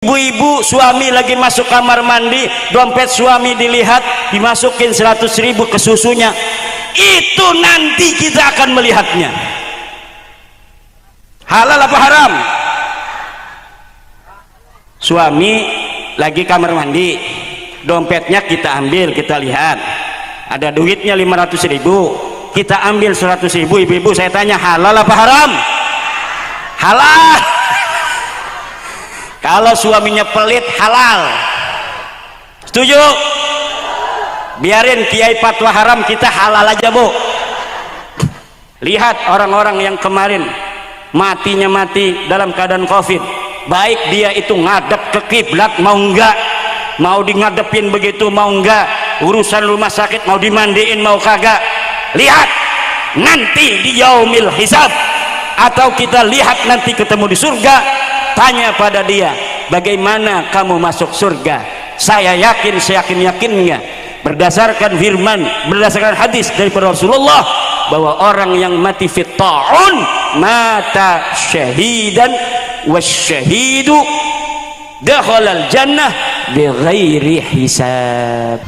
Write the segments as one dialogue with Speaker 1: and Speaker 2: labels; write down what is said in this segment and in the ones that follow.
Speaker 1: Ibu-ibu suami lagi masuk kamar mandi, dompet suami dilihat, dimasukin 100.000 ke susunya, itu nanti kita akan melihatnya. Halal apa haram? Suami lagi kamar mandi, dompetnya kita ambil, kita lihat ada duitnya 500.000, kita ambil 100.000. Ibu-ibu saya tanya, halal apa haram? Halal. Kalau suaminya pelit, halal. Setuju? Biarin kiai fatwa haram, kita halal aja, Bu. Lihat orang-orang yang kemarin matinya mati dalam keadaan covid, baik dia itu ngadep ke kiblat mau enggak, mau di ngadepin begitu mau enggak, urusan rumah sakit mau dimandiin mau kagak. Lihat nanti di yaumil hisab, atau kita lihat nanti ketemu di surga, tanya pada dia, bagaimana kamu masuk surga? Saya yakin, seyakin-yakinnya berdasarkan firman, berdasarkan hadis dari Rasulullah, bahwa orang yang mati fit ta'un mata syahidan wasyahidu dakhalal jannah bighairi hisab.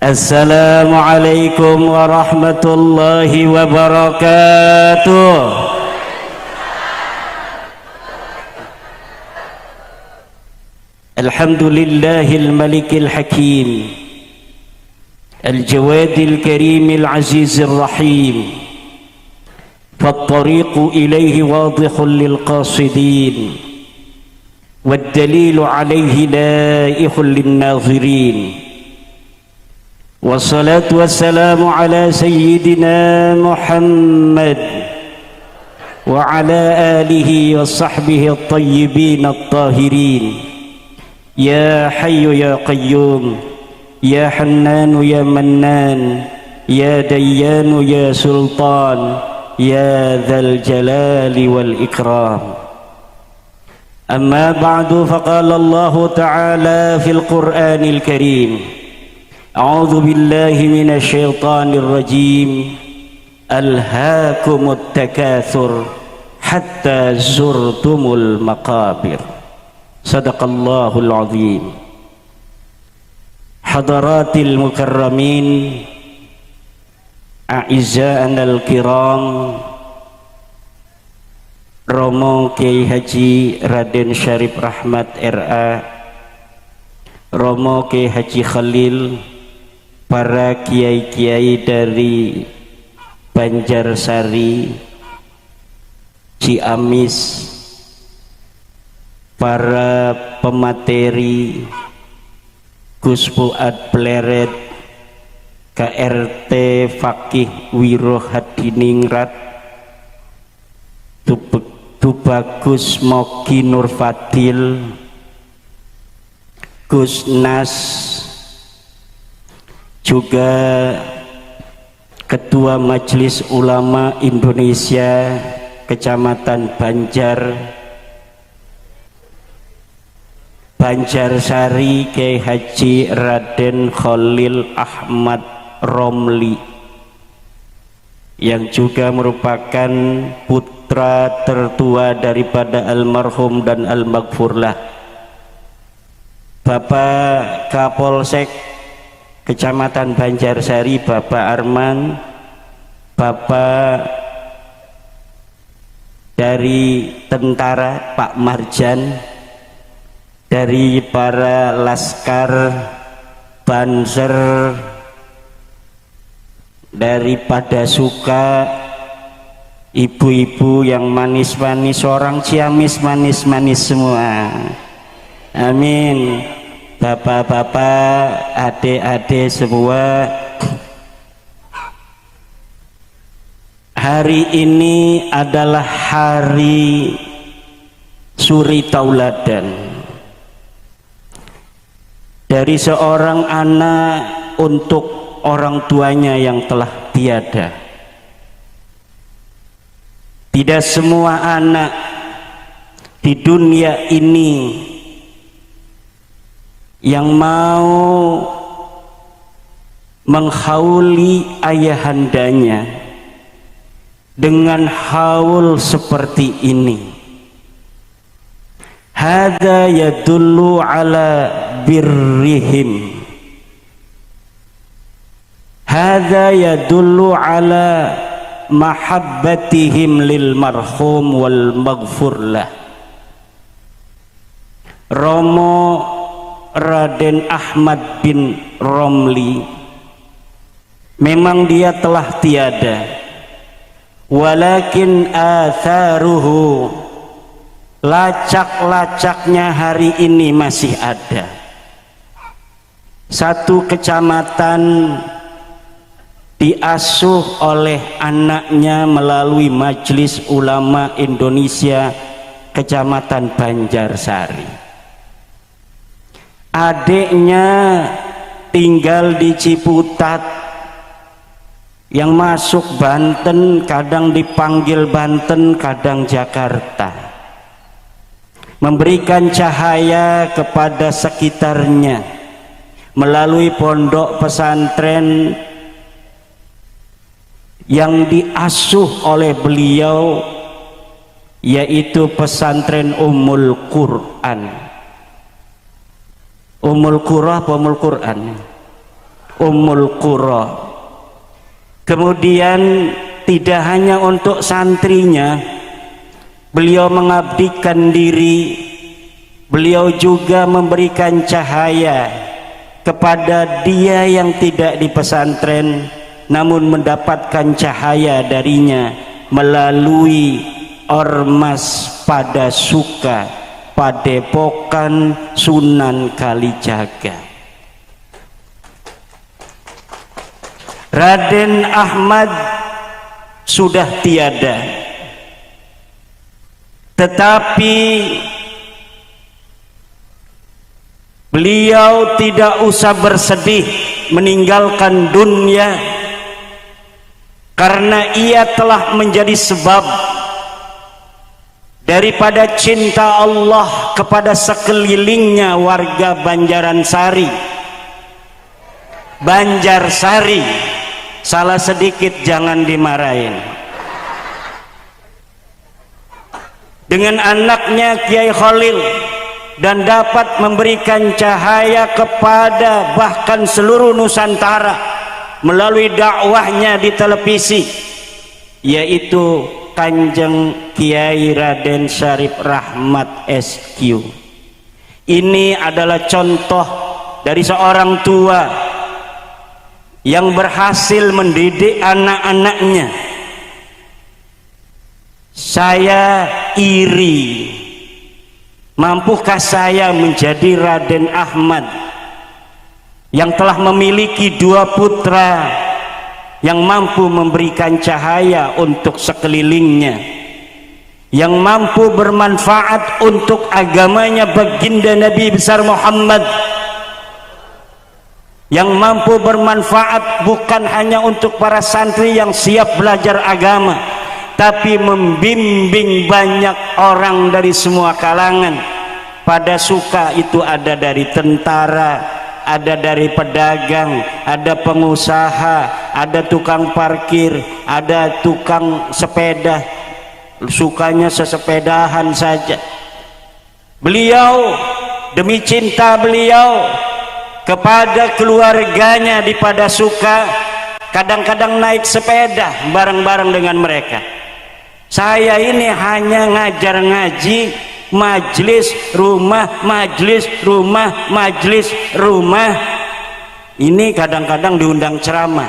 Speaker 1: Assalamualaikum warahmatullahi wabarakatuh. Alhamdulillahil malikil hakim, al-jawadil karimil azizir rahim, fattariqu ilayhi wadihun lil qasidin, waddalilu alayhi laihun lin nazirin. Wassalatu wassalamu ala sayyidina Muhammad wa ala alihi wa sahbihi at-tayyibin at-tahirin. Ya hayyu ya qayyum, ya hannanu ya mannan, ya dayyanu ya sultan, ya dhal jalali wal ikram. Amma ba'du, faqala Allah ta'ala fil Qur'anil Karim, A'udzu billahi minasy syaithanir rajim. Alhaakumut takatsur hatta zurtumul maqabir. Sadaqallahul azim. Hadaratil mukarramin, a'izza'anal kiram, Romo Kiai Haji Raden Syarif Rahmat RA, Romo Kiai Haji Khalil, para kiai-kiai dari Banjarsari, Ciamis, para pemateri, Gus Fuad Pleret, KRT Fakih Wiro Hadiningrat, Tubagus Moki Nur Fadil, Gus Nas, juga Ketua Majelis Ulama Indonesia Kecamatan Banjarsari, Kiai Haji Raden Khalil Ahmad Romli, yang juga merupakan putra tertua daripada almarhum dan almaghfurlah Bapak Kapolsek Kecamatan Banjarsari, Bapak Arman, Bapak dari tentara Pak Marjan, dari para laskar Banser, daripada suka ibu-ibu yang manis-manis, orang Ciamis manis-manis semua, amin. Bapak-bapak, adik-adik semua, hari ini adalah hari suri tauladan dari seorang anak untuk orang tuanya yang telah tiada. Tidak semua anak di dunia ini yang mau menghauli ayahandanya dengan haul seperti ini, hadza yadullu ala birrihim, hadza yadullu ala mahabbatihim lil marhum wal maghfur lah. Romo Raden Ahmad bin Romli memang dia telah tiada, walakin atharuhu, lacak-lacaknya hari ini masih ada. Satu kecamatan diasuh oleh anaknya melalui Majelis Ulama Indonesia Kecamatan Banjarsari. Adiknya tinggal di Ciputat, yang masuk Banten, kadang dipanggil Banten, kadang Jakarta, memberikan cahaya kepada sekitarnya melalui pondok pesantren yang diasuh oleh beliau, yaitu pesantren Ummul Quran. Ummul Qura apa Ummul Quran? Ummul Qura. Kemudian tidak hanya untuk santrinya beliau mengabdikan diri, beliau juga memberikan cahaya kepada dia yang tidak di pesantren namun mendapatkan cahaya darinya melalui Ormas Pada Suka Padepokan Sunan Kalijaga. Raden Ahmad sudah tiada, tetapi beliau tidak usah bersedih meninggalkan dunia, karena ia telah menjadi sebab daripada cinta Allah kepada sekelilingnya warga Banjarsari. Banjarsari, salah sedikit jangan dimarahin. Dengan anaknya Kiai Khalil, dan dapat memberikan cahaya kepada bahkan seluruh Nusantara melalui dakwahnya di televisi, yaitu Kanjeng Kiai Raden Syarif Rahmat SQ. Ini adalah contoh dari seorang tua yang berhasil mendidik anak-anaknya. Saya iri, mampukah saya menjadi Raden Ahmad yang telah memiliki dua putra yang mampu memberikan cahaya untuk sekelilingnya, yang mampu bermanfaat untuk agamanya baginda Nabi besar Muhammad, yang mampu bermanfaat bukan hanya untuk para santri yang siap belajar agama, tapi membimbing banyak orang dari semua kalangan. Pada Suka itu ada dari tentara, ada dari pedagang, ada pengusaha, ada tukang parkir, ada tukang sepeda, sukanya sesepedahan saja. Beliau demi cinta beliau kepada keluarganya di Pada Suka, kadang-kadang naik sepeda bareng-bareng dengan mereka. Saya ini hanya ngajar ngaji, majlis rumah, majlis rumah, majlis rumah. Ini kadang-kadang diundang ceramah.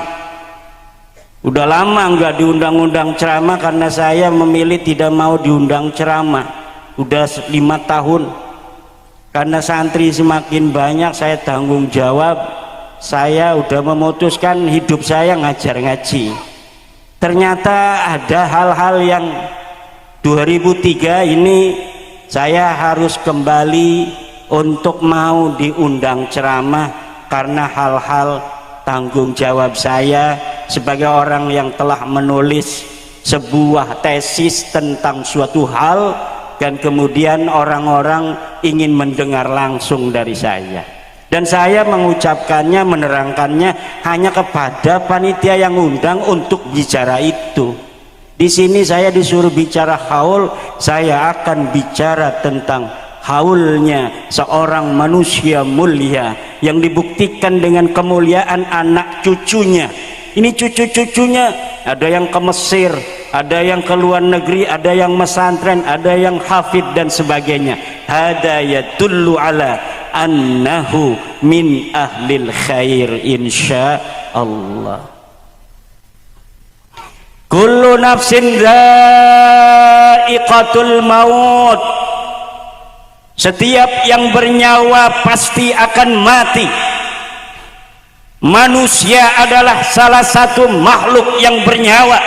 Speaker 1: Udah lama nggak diundang-undang ceramah karena saya memilih tidak mau diundang ceramah. Udah 5 tahun. Karena santri semakin banyak, saya tanggung jawab. Saya udah memutuskan hidup saya ngajar ngaji. Ternyata ada hal-hal yang 2003 ini saya harus kembali untuk mau diundang ceramah, karena hal-hal tanggung jawab saya sebagai orang yang telah menulis sebuah tesis tentang suatu hal, dan kemudian orang-orang ingin mendengar langsung dari saya, dan saya mengucapkannya, menerangkannya hanya kepada panitia yang undang untuk bicara itu. Di sini saya disuruh bicara haul, saya akan bicara tentang haulnya seorang manusia mulia yang dibuktikan dengan kemuliaan anak cucunya. Ini cucu-cucunya ada yang ke Mesir, ada yang ke luar negeri, ada yang mesantren, ada yang hafid dan sebagainya. Hada yadullu ala annahu min ahlil khair insyaallah. Kullu nafsin dha'iqatul maut. Setiap yang bernyawa pasti akan mati. Manusia adalah salah satu makhluk yang bernyawa,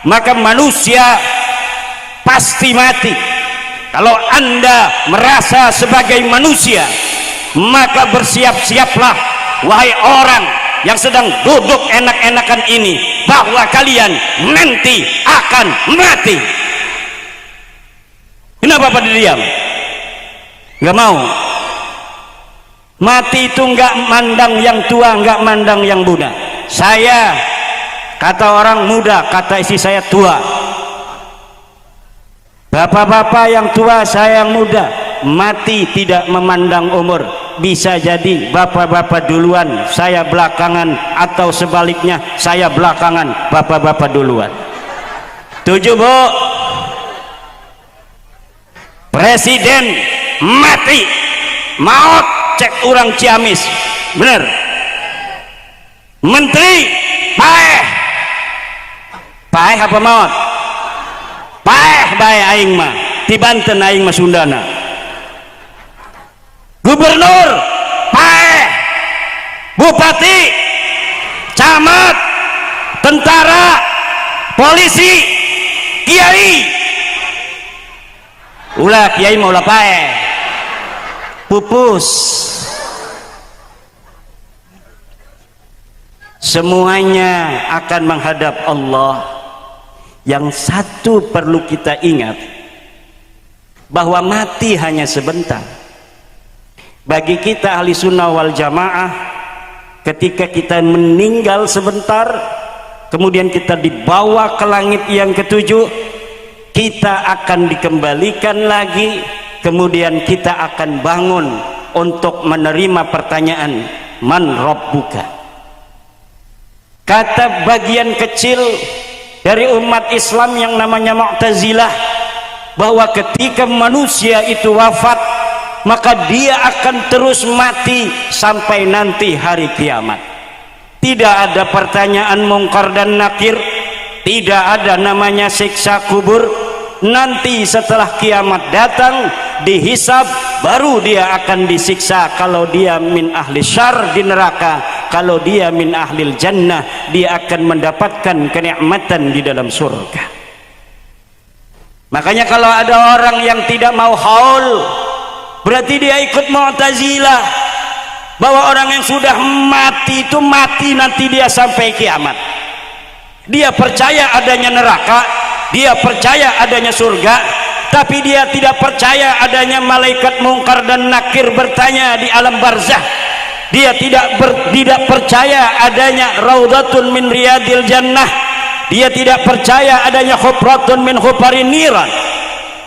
Speaker 1: maka manusia pasti mati. Kalau Anda merasa sebagai manusia, maka bersiap-siaplah wahai orang yang sedang duduk enak-enakan ini, bahwa kalian nanti akan mati. Kenapa pada diam? Nggak mau. Mati itu nggak mandang yang tua, nggak mandang yang muda. Saya, kata orang muda, kata istri saya tua. Bapak-bapak yang tua, saya yang muda. Mati tidak memandang umur. Bisa jadi bapak-bapak duluan, saya belakangan, atau sebaliknya, saya belakangan, bapak-bapak duluan. Tujuh, Bu. Presiden mati, maut, cek orang Ciamis, bener. Menteri paeh, paeh apa maut? Paeh bae aing mah, di Banten aing mah Sundana. Gubernur paeh, bupati, camat, tentara, polisi, kiai. Ulah kiai mau ulah paeh, pupus. Semuanya akan menghadap Allah. Yang satu perlu kita ingat, bahwa mati hanya sebentar. Bagi kita ahli sunnah wal jamaah, ketika kita meninggal sebentar, kemudian kita dibawa ke langit yang ketujuh, kita akan dikembalikan lagi, kemudian kita akan bangun untuk menerima pertanyaan, man rabbuka. Kata bagian kecil dari umat Islam yang namanya Mu'tazilah, bahwa ketika manusia itu wafat, maka dia akan terus mati sampai nanti hari kiamat. Tidak ada pertanyaan mungkar dan nakir, tidak ada namanya siksa kubur. Nanti setelah kiamat datang, dihisab, baru dia akan disiksa. Kalau dia min ahli syar di neraka, kalau dia min ahlil jannah, dia akan mendapatkan kenikmatan di dalam surga. Makanya kalau ada orang yang tidak mau haul, berarti dia ikut Mu'tazilah, bahwa orang yang sudah mati itu mati nanti dia sampai kiamat. Dia percaya adanya neraka, dia percaya adanya surga, tapi dia tidak percaya adanya malaikat mungkar dan nakir bertanya di alam barzah. Dia tidak percaya adanya raudhatun min riyadil jannah. Dia tidak percaya adanya khufratun min khufarin niran.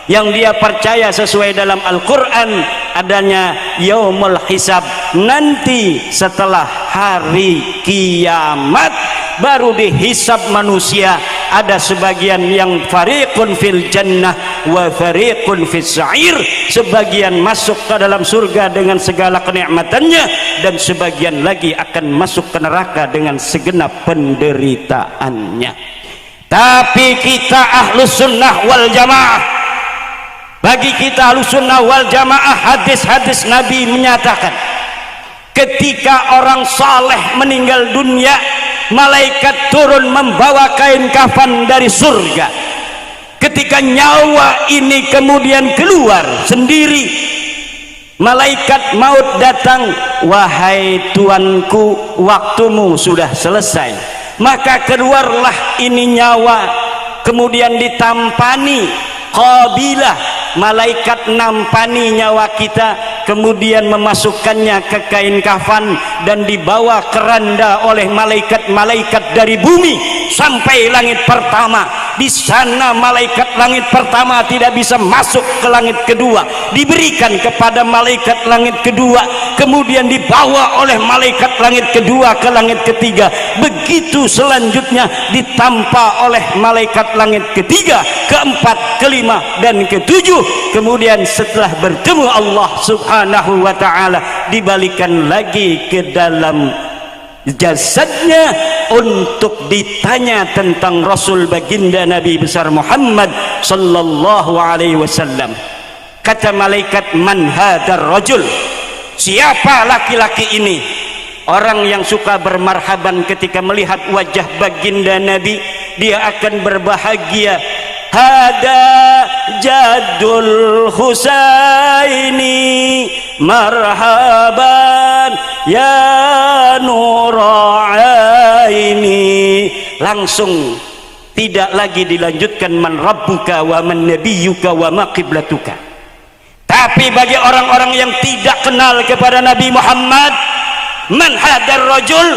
Speaker 1: Yang dia percaya sesuai dalam Al-Quran adanya yaumul hisab, nanti setelah hari kiamat baru dihisab manusia. Ada sebagian yang fariqun fil jannah wa fariqun fis sa'ir, sebagian masuk ke dalam surga dengan segala kenikmatannya, dan sebagian lagi akan masuk ke neraka dengan segenap penderitaannya. Tapi kita ahlus sunnah wal jamaah, bagi kita ahlus sunnah wal jamaah, hadis-hadis Nabi menyatakan ketika orang saleh meninggal dunia, malaikat turun membawa kain kafan dari surga. Ketika nyawa ini kemudian keluar sendiri, malaikat maut datang, wahai tuanku, waktumu sudah selesai. Maka keluarlah ini nyawa, kemudian ditampani Qabilah malaikat nampani nyawa kita, kemudian memasukkannya ke kain kafan dan dibawa keranda oleh malaikat-malaikat dari bumi sampai langit pertama. Di sana malaikat langit pertama tidak bisa masuk ke langit kedua, diberikan kepada malaikat langit kedua, kemudian dibawa oleh malaikat langit kedua ke langit ketiga, begitu selanjutnya ditampa oleh malaikat langit ketiga, keempat, kelima, dan ketujuh. Kemudian setelah bertemu Allah subhanahu wa ta'ala, dibalikan lagi ke dalam jasadnya untuk ditanya tentang Rasul baginda Nabi besar Muhammad sallallahu alaihi wasallam. Kata malaikat, man hadar rajul, siapa laki-laki ini? Orang yang suka bermarhaban ketika melihat wajah baginda Nabi, dia akan berbahagia. Hada Jadul Husaini marhaban ya nuraini. Langsung tidak lagi dilanjutkan man rabbuka wa man nabiyyuka wa ma qiblatuka. Tapi bagi orang-orang yang tidak kenal kepada Nabi Muhammad, man hadar rajul,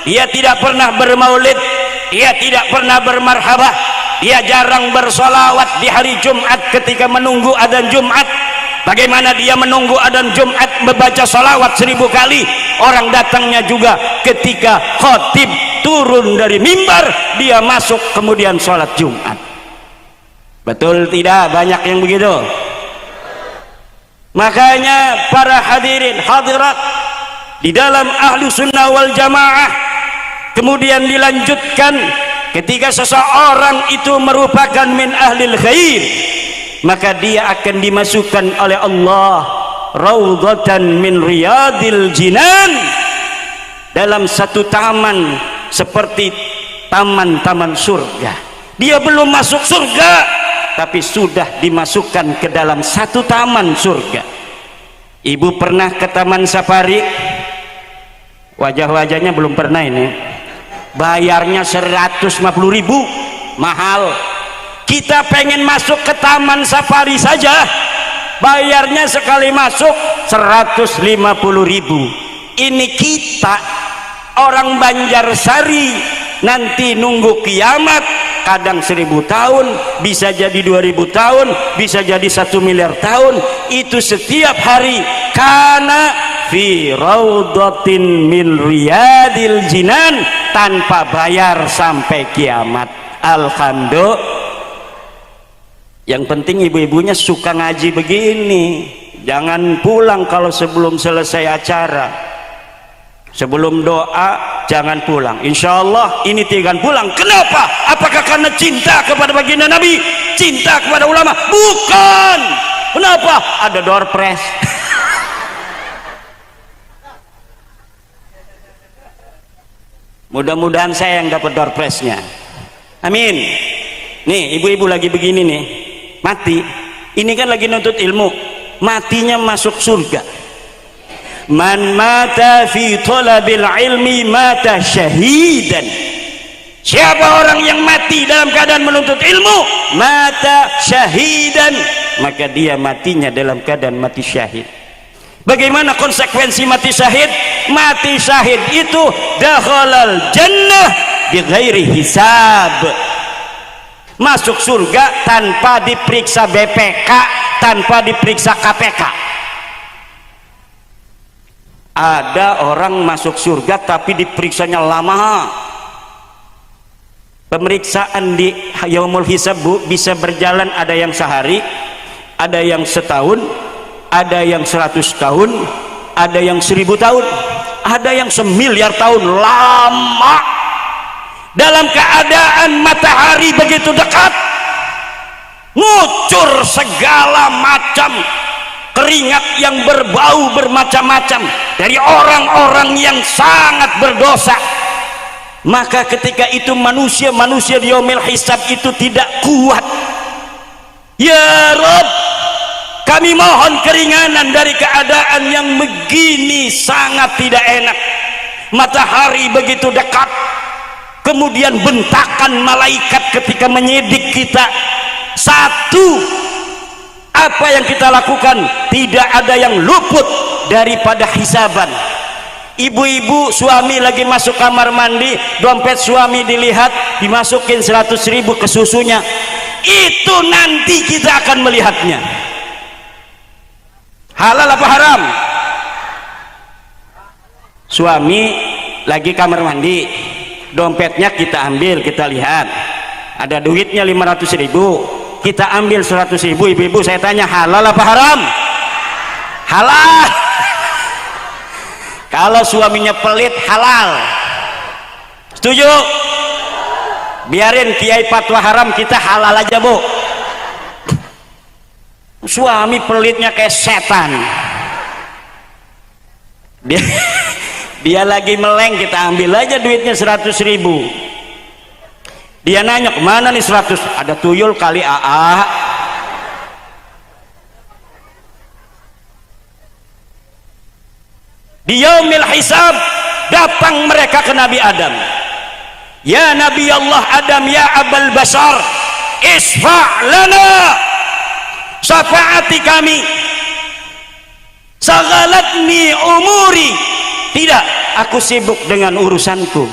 Speaker 1: ia tidak pernah bermaulid, ia tidak pernah bermarhabah, dia jarang bersolawat di hari Jumat ketika menunggu adzan Jumat. Bagaimana dia menunggu adzan Jumat membaca solawat 1000 kali? Orang datangnya juga ketika khatib turun dari mimbar, dia masuk kemudian sholat Jumat. Betul tidak? Banyak yang begitu. Makanya para hadirin hadirat di dalam ahlu sunnah wal jamaah, kemudian dilanjutkan ketika seseorang itu merupakan min ahlil khair, maka dia akan dimasukkan oleh Allah raudhatan min riyadil jinan, dalam satu taman seperti taman-taman surga. Dia belum masuk surga, tapi sudah dimasukkan ke dalam satu taman surga. Ibu pernah ke taman safari? Wajah-wajahnya belum pernah ini. Bayarnya 150.000, mahal. Kita pengen masuk ke taman safari saja, bayarnya sekali masuk 150.000. Ini kita orang Banjarsari nanti nunggu kiamat, kadang 1000 tahun, bisa jadi 2000 tahun, bisa jadi 1 miliar tahun. Itu setiap hari. Karena fi raudhatin min riyadil jinan, tanpa bayar sampai kiamat. Alhamdulillah. Yang penting ibu-ibunya suka ngaji begini, jangan pulang kalau sebelum selesai acara, sebelum doa jangan pulang. Insya Allah ini jangan pulang. Kenapa? Apakah karena cinta kepada baginda Nabi, cinta kepada ulama? Bukan. Kenapa? Ada door prize. Mudah-mudahan saya yang dapat door prize-nya. Amin. Nih ibu-ibu lagi begini nih, mati. Ini kan lagi nuntut ilmu, matinya masuk surga. Man mata fi talabil ilmi mata syahidan. Siapa orang yang mati dalam keadaan menuntut ilmu, mata syahidan, maka dia matinya dalam keadaan mati syahid. Bagaimana konsekuensi mati syahid? Mati syahid itu dakhalal jannah bighairi hisab, masuk surga tanpa diperiksa BPK, tanpa diperiksa KPK. Ada orang masuk surga tapi diperiksanya lama. Pemeriksaan di yaumul hisab bisa berjalan, ada yang sehari, ada yang setahun, ada yang 100 tahun, ada yang 1000 tahun, ada yang 1.000.000.000 tahun. Lama. Dalam keadaan matahari begitu dekat, ngucur segala macam keringat yang berbau bermacam-macam dari orang-orang yang sangat berdosa. Maka ketika itu manusia di yaumil hisab itu tidak kuat. Ya Rabb, kami mohon keringanan dari keadaan yang begini sangat tidak enak. Matahari begitu dekat, kemudian bentakan malaikat ketika menyidik kita. Satu, Apa yang kita lakukan tidak ada yang luput daripada hisaban. Ibu-ibu suami lagi masuk kamar mandi, dompet suami dilihat, dimasukin 100.000 ke susunya, itu nanti kita akan melihatnya. Halal apa haram? Suami lagi kamar mandi, dompetnya kita ambil, kita lihat ada duitnya 500.000, kita ambil 100.000. Ibu-ibu saya tanya, halal apa haram? Halal. Kalau suaminya pelit, halal. Setuju? Biarin kiai fatwa haram, kita halal aja bu. Suami pelitnya kayak setan, dia lagi meleng, kita ambil aja duitnya 100.000. Dia nanya, kemana nih 100? Ada tuyul kali AA. Di yaumil hisab datang mereka ke Nabi Adam. Ya Nabi Allah Adam, ya Abal Bashar, isfa' lana, syafaati kami. Sagalatni umuri, tidak, aku sibuk dengan urusanku.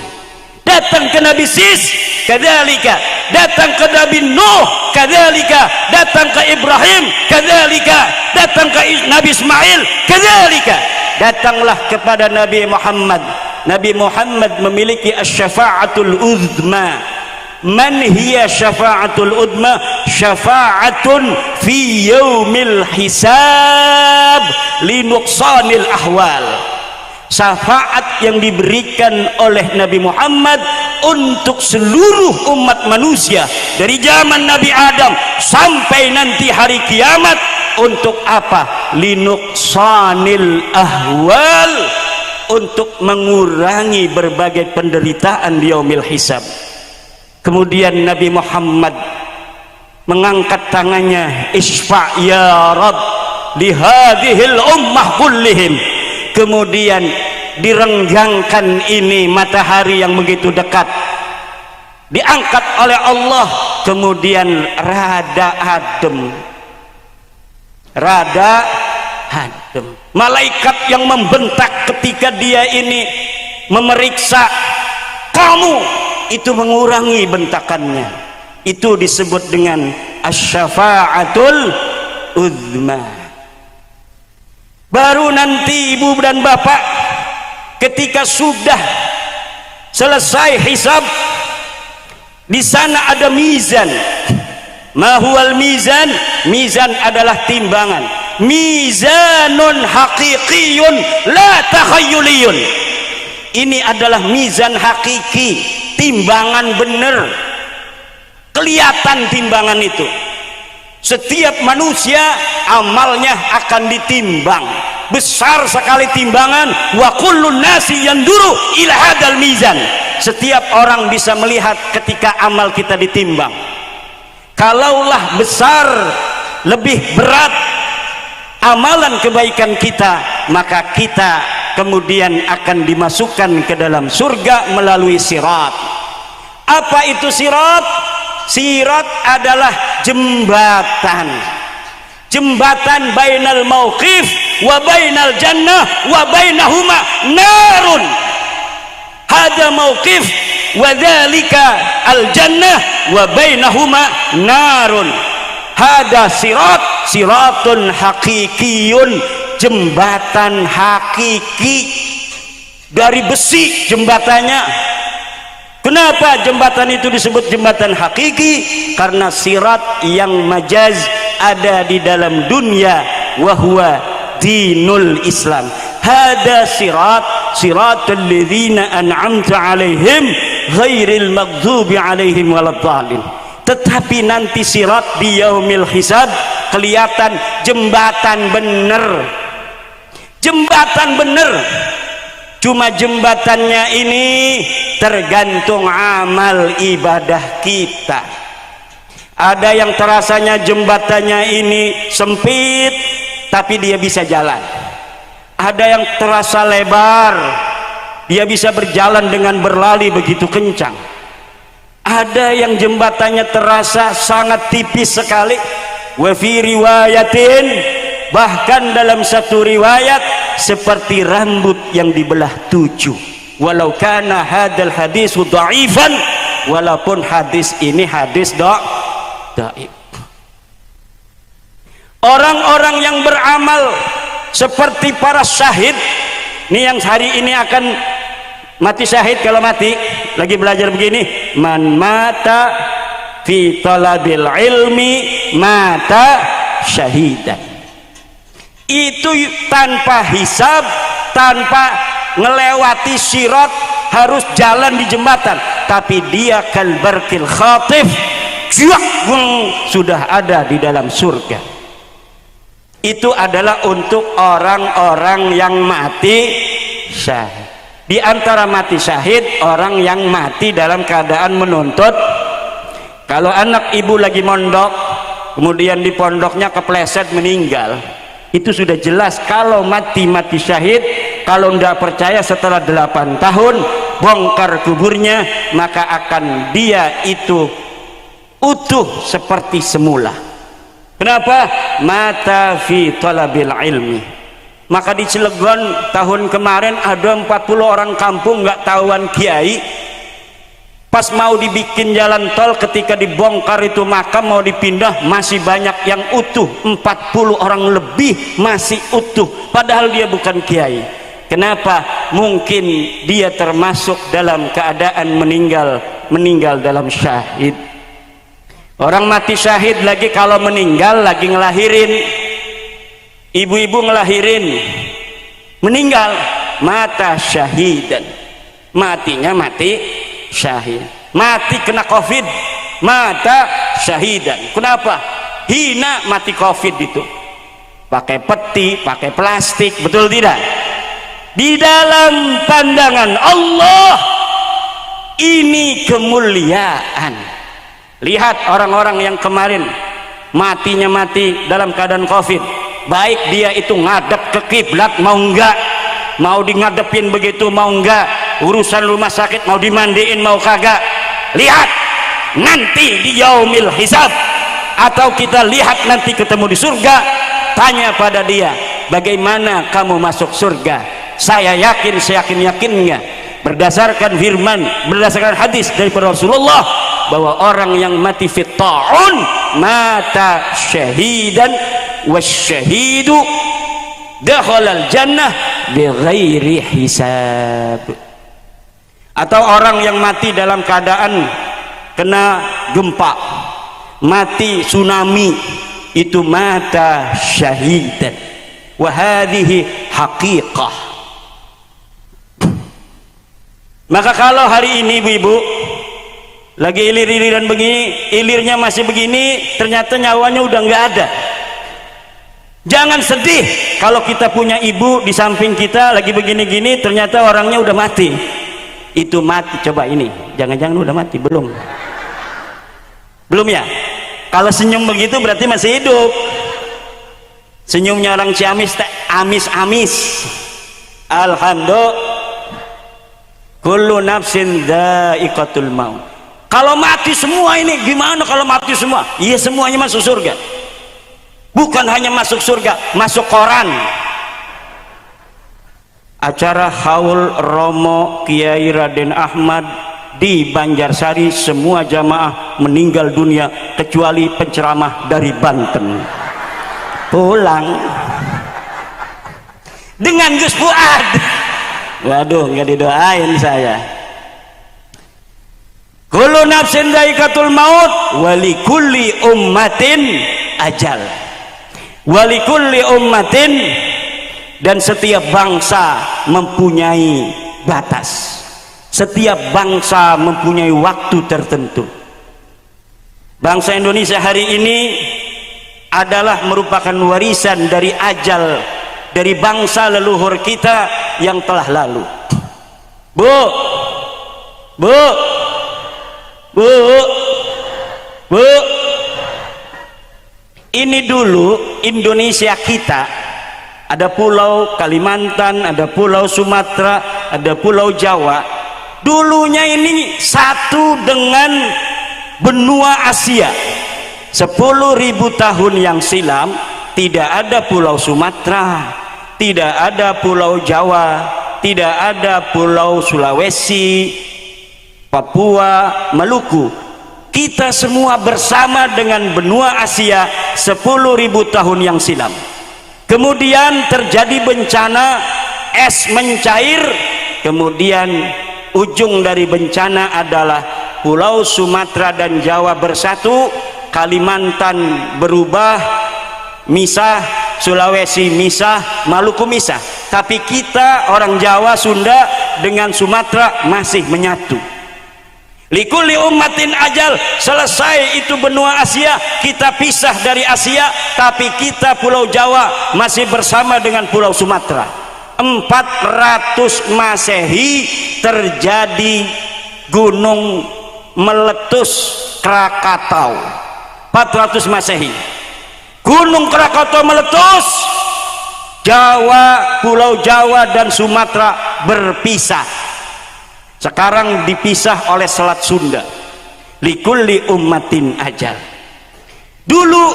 Speaker 1: Datang ke Nabi Sis, kadzalika. Datang ke Nabi Nuh, kadzalika. Datang ke Ibrahim, kadzalika. Datang ke Nabi Ismail, kadzalika. Datanglah kepada Nabi Muhammad. Nabi Muhammad memiliki asy-syafa'atul uzma. Man hiya syafa'atul uzma? Syafa'atun fi yaumil hisab li nuqsanil ahwal. Syafaat yang diberikan oleh Nabi Muhammad untuk seluruh umat manusia dari zaman Nabi Adam sampai nanti hari kiamat. Untuk apa? Linuqsanil ahwal, untuk mengurangi berbagai penderitaan di yaumil hisab. Kemudian Nabi Muhammad mengangkat tangannya, isfa' ya Rabb li hadhil ummah kullihim. Kemudian direnggangkan ini matahari yang begitu dekat, diangkat oleh Allah. Kemudian rada adem, malaikat yang membentak ketika dia ini memeriksa kamu, itu mengurangi bentakannya. Itu disebut dengan asy-syafa'atul uzma. Baru nanti ibu dan bapak, ketika sudah selesai hisab, di sana ada mizan. Ma huwal mizan? Mizan adalah timbangan. Mizanun haqiqiyun la takhayyuliyun. Ini adalah mizan hakiki, timbangan benar. Kelihatan timbangan itu. Setiap manusia amalnya akan ditimbang. Besar sekali timbangan. Wa kullun nasi yanduru ila hadal mizan. Setiap orang bisa melihat ketika amal kita ditimbang. Kalaulah besar, lebih berat amalan kebaikan kita, maka kita kemudian akan dimasukkan ke dalam surga melalui sirat. Apa itu sirat? Sirat adalah jembatan. Jembatan bainal mauqif wa bainal jannah wa bainahuma narun. Hada mauqif wa dzalika al jannah wa bainahuma narun. Hada sirat, siratun hakikiyun, jembatan hakiki dari besi jembatannya. Kenapa jembatan itu disebut jembatan hakiki? Karena sirat yang majaz ada di dalam dunia, wahwa dinul Islam. Hada sirat, siratul ladzina an'amta alaihim ghairil maghdubi alaihim waladdallin. Tetapi nanti sirat di yaumil hisab kelihatan jembatan bener. Jembatan bener. Cuma jembatannya ini tergantung amal ibadah kita. Ada yang terasanya jembatannya ini sempit tapi dia bisa jalan. Ada yang terasa lebar, dia bisa berjalan dengan berlari begitu kencang. Ada yang jembatannya terasa sangat tipis sekali, wa fi riwayatin, bahkan dalam satu riwayat seperti rambut yang dibelah 7. Walau kana hadal hadis dhaifan, walaupun hadis ini hadis dhaif. Orang-orang yang beramal seperti para syahid, ini yang hari ini akan mati syahid. Kalau mati lagi belajar begini, man mata fi talabil ilmi mata syahidan, itu tanpa hisab, tanpa ngelewati sirat, harus jalan di jembatan, tapi dia kalbarkil khatif, sudah ada di dalam surga. Itu adalah untuk orang-orang yang mati syahid. Di antara mati syahid, orang yang mati dalam keadaan menuntut. Kalau anak ibu lagi mondok, kemudian di pondoknya kepleset meninggal, itu sudah jelas kalau mati syahid. Kalau tidak percaya, setelah 8 tahun bongkar kuburnya, maka akan dia itu utuh seperti semula. Kenapa? Mata fi talabil ilmi. Maka di Cilegon tahun kemarin ada 40 orang kampung nggak tahuan kiai. Pas mau dibikin jalan tol, ketika dibongkar itu makam mau dipindah, masih banyak yang utuh, 40 orang lebih masih utuh, padahal dia bukan kiai. Kenapa? Mungkin dia termasuk dalam keadaan meninggal dalam syahid. Orang mati syahid lagi kalau meninggal lagi ngelahirin, ibu-ibu ngelahirin, meninggal mata syahidan, matinya mati syahid. Mati kena covid, mata syahidan. Kenapa? Hina mati covid itu, pakai peti, pakai plastik, betul tidak? Di dalam pandangan Allah ini kemuliaan. Lihat orang-orang yang kemarin matinya mati dalam keadaan covid, baik dia itu ngadep ke kiblat mau enggak, mau di ngadepin begitu mau enggak, urusan rumah sakit mau dimandiin mau kagak. Lihat nanti di yaumil hisab, atau kita lihat nanti ketemu di surga, tanya pada dia, bagaimana kamu masuk surga? Saya yakinnya berdasarkan firman, berdasarkan hadis daripada Rasulullah, bahwa orang yang mati fit ta'un mata syahidan wasyahidu dakhalal jannah bighairi hisab. Atau orang yang mati dalam keadaan kena gempa, mati tsunami, itu mata syahidan wa hadhihi haqiqah. Maka kalau hari ini ibu-ibu lagi ilir-iliran begini, ilirnya masih begini, ternyata nyawanya udah nggak ada, jangan sedih. Kalau kita punya ibu di samping kita lagi begini-gini, ternyata orangnya udah mati. Itu mati, coba ini, jangan-jangan udah mati? Belum ya? Kalau senyum begitu berarti masih hidup. Senyumnya orang Ciamis amis-amis. Alhamdulillah, kullu nafsin dha'iqatul maut. Kalau mati semua ini gimana? Kalau mati semua, iya semuanya masuk surga. Bukan hanya masuk surga, masuk koran. Acara haul Romo Kiai Raden Ahmad di Banjarsari, semua jamaah meninggal dunia kecuali penceramah dari Banten. Pulang dengan Gus Fuad. Waduh, nggak didoain saya. Kullu nafsin dha'iqatul maut walikulli ummatin ajal. Walikulli ummatin, dan setiap bangsa mempunyai batas. Setiap bangsa mempunyai waktu tertentu. Bangsa Indonesia hari ini adalah merupakan warisan dari ajal dari bangsa leluhur kita yang telah lalu. Bu, ini dulu Indonesia kita ada pulau Kalimantan, ada pulau Sumatera, ada pulau Jawa. Dulunya ini satu dengan benua Asia. 10.000 tahun yang silam tidak ada pulau Sumatera, tidak ada pulau Jawa, tidak ada pulau Sulawesi, Papua, Maluku. Kita semua bersama dengan benua Asia 10.000 tahun yang silam. Kemudian terjadi bencana, es mencair, kemudian ujung dari bencana adalah pulau Sumatera dan Jawa bersatu, Kalimantan berubah, misah, Sulawesi misah, Maluku misah. Tapi kita orang Jawa, Sunda dengan Sumatera masih menyatu. Likulli ummatin ajal, selesai itu benua Asia, kita pisah dari Asia, tapi kita Pulau Jawa masih bersama dengan Pulau Sumatera. 400 Masehi terjadi gunung meletus Krakatau. 400 Masehi gunung Krakatau meletus, Jawa, Pulau Jawa dan Sumatera berpisah. Sekarang dipisah oleh Selat Sunda. Likulli ummatin ajal. Dulu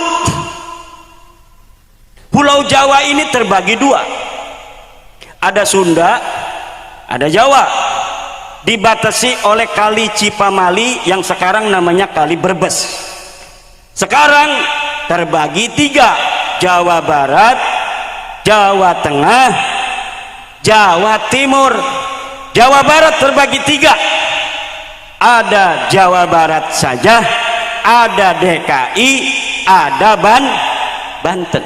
Speaker 1: Pulau Jawa ini terbagi dua, ada Sunda, ada Jawa, dibatasi oleh Kali Cipamali yang sekarang namanya Kali Brebes. Sekarang terbagi tiga, Jawa Barat, Jawa Tengah, Jawa Timur. Jawa Barat terbagi tiga, ada Jawa Barat saja, ada DKI, ada Banten.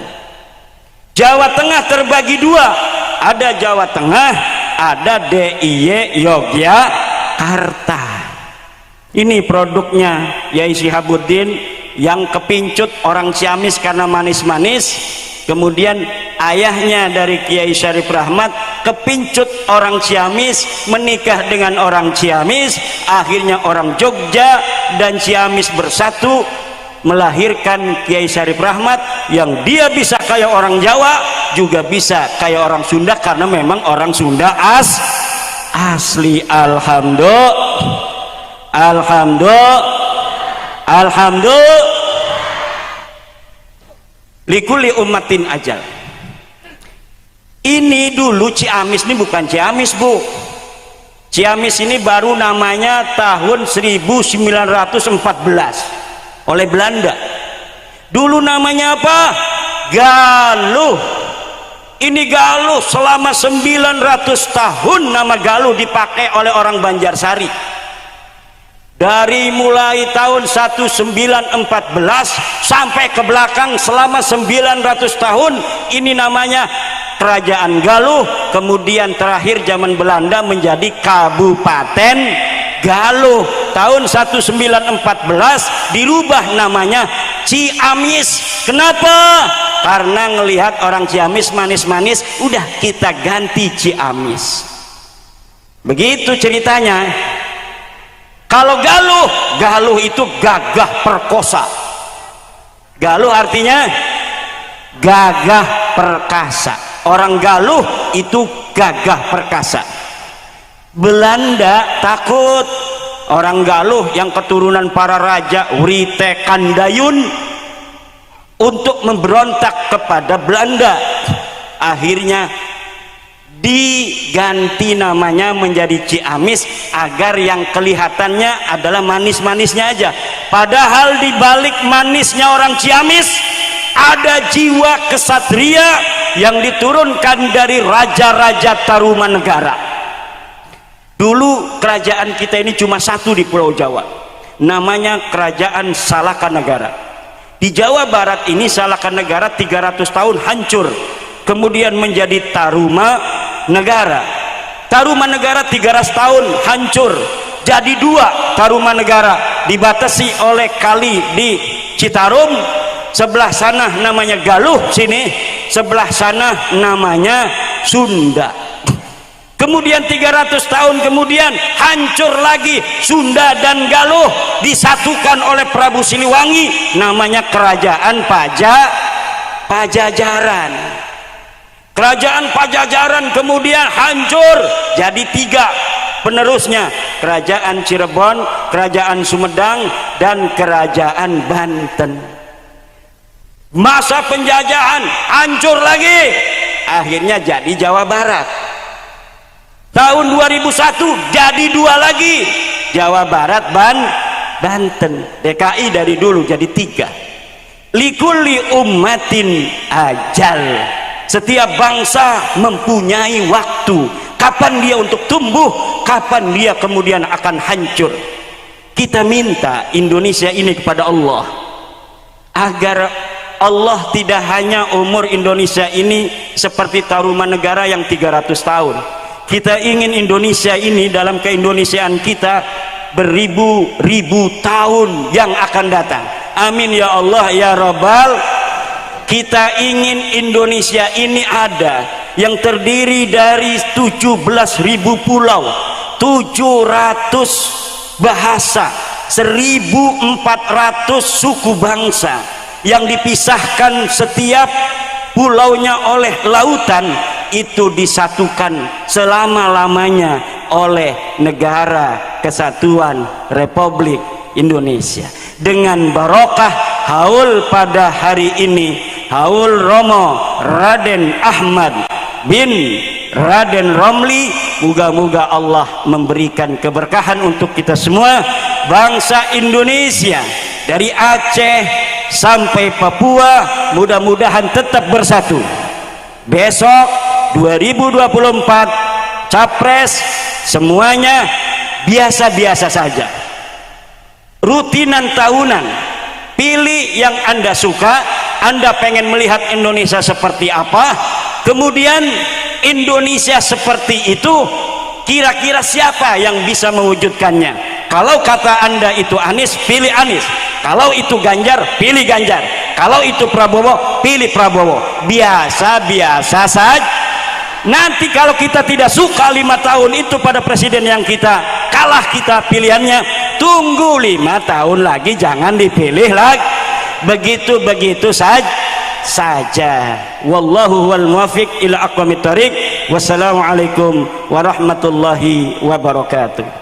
Speaker 1: Jawa Tengah terbagi dua, ada Jawa Tengah, ada DIY Yogyakarta. Ini produknya Yai Shihabuddin yang kepincut orang Ciamis karena manis-manis. Kemudian ayahnya dari Kiai Syarif Rahmat kepincut orang Ciamis, menikah dengan orang Ciamis, akhirnya orang Jogja dan Ciamis bersatu melahirkan Kiai Syarif Rahmat yang dia bisa kayak orang Jawa, juga bisa kayak orang Sunda karena memang orang Sunda asli. Alhamdulillah. Likulli ummatin ajal. Ini dulu Ciamis, ini bukan Ciamis, Bu. Ciamis ini baru namanya tahun 1914 oleh Belanda. Dulu namanya apa? Galuh. Ini Galuh, selama 900 tahun nama Galuh dipakai oleh orang Banjarsari. Dari mulai tahun 1914 sampai ke belakang selama 900 tahun ini namanya Kerajaan Galuh. Kemudian terakhir zaman Belanda menjadi Kabupaten Galuh. Tahun 1914 dirubah namanya Ciamis. Kenapa? Karena ngelihat orang Ciamis manis-manis, udah kita ganti Ciamis. Begitu ceritanya. Kalau Galuh itu gagah perkosa. Galuh artinya gagah perkasa. Orang Galuh itu gagah perkasa. Belanda takut orang Galuh yang keturunan para raja Write Kandayun untuk memberontak kepada Belanda. Akhirnya diganti namanya menjadi Ciamis agar yang kelihatannya adalah manis-manisnya aja, padahal di balik manisnya orang Ciamis ada jiwa kesatria yang diturunkan dari raja-raja Tarumanegara. Dulu kerajaan kita ini cuma satu di Pulau Jawa, namanya Kerajaan Salakanegara. Di Jawa Barat ini Salakanegara 300 tahun hancur, kemudian menjadi Tarumanegara. Tarumanegara 300 tahun hancur, jadi dua Tarumanegara, dibatasi oleh kali di Citarum, sebelah sana namanya Galuh, sini sebelah sana namanya Sunda. Kemudian 300 tahun kemudian hancur lagi Sunda dan Galuh, disatukan oleh Prabu Siliwangi, namanya Kerajaan Pajajaran. Kerajaan Pajajaran kemudian hancur, jadi tiga penerusnya, Kerajaan Cirebon, Kerajaan Sumedang, dan Kerajaan Banten. masa penjajahan hancur lagi, akhirnya jadi Jawa Barat. Tahun 2001 jadi 2 lagi, Jawa Barat, Banten. DKI dari dulu jadi 3. Likulli ummatin ajal, setiap bangsa mempunyai waktu kapan dia untuk tumbuh, kapan dia kemudian akan hancur. Kita minta Indonesia ini kepada Allah agar Allah tidak hanya umur Indonesia ini seperti Tarumanegara yang 300 tahun. Kita ingin Indonesia ini dalam keindonesiaan kita beribu-ribu tahun yang akan datang. Amin ya Allah ya Rabbal. Kita ingin Indonesia ini ada yang terdiri dari 17.000 pulau, 700 bahasa, 1.400 suku bangsa yang dipisahkan setiap pulaunya oleh lautan, itu disatukan selama-lamanya oleh Negara Kesatuan Republik Indonesia. Dengan barokah haul pada hari ini, haul Romo Raden Ahmad bin Raden Romli, moga-moga Allah memberikan keberkahan untuk kita semua, bangsa Indonesia dari Aceh sampai Papua, mudah-mudahan tetap bersatu. Besok 2024 capres semuanya biasa-biasa saja, rutinan tahunan. Pilih yang Anda suka. Anda pengen melihat Indonesia seperti apa, kemudian Indonesia seperti itu kira-kira siapa yang bisa mewujudkannya. Kalau kata Anda itu Anies, pilih Anies. Kalau itu Ganjar, pilih Ganjar. Kalau itu Prabowo, pilih Prabowo. Biasa-biasa saja. Nanti kalau kita tidak suka 5 tahun itu pada presiden yang kita kalah, kita pilihannya, tunggu 5 tahun lagi, jangan dipilih lagi. Begitu saja. Wallahu wal muwaffiq ila aqwamit thariq. Wassalamualaikum warahmatullahi wabarakatuh.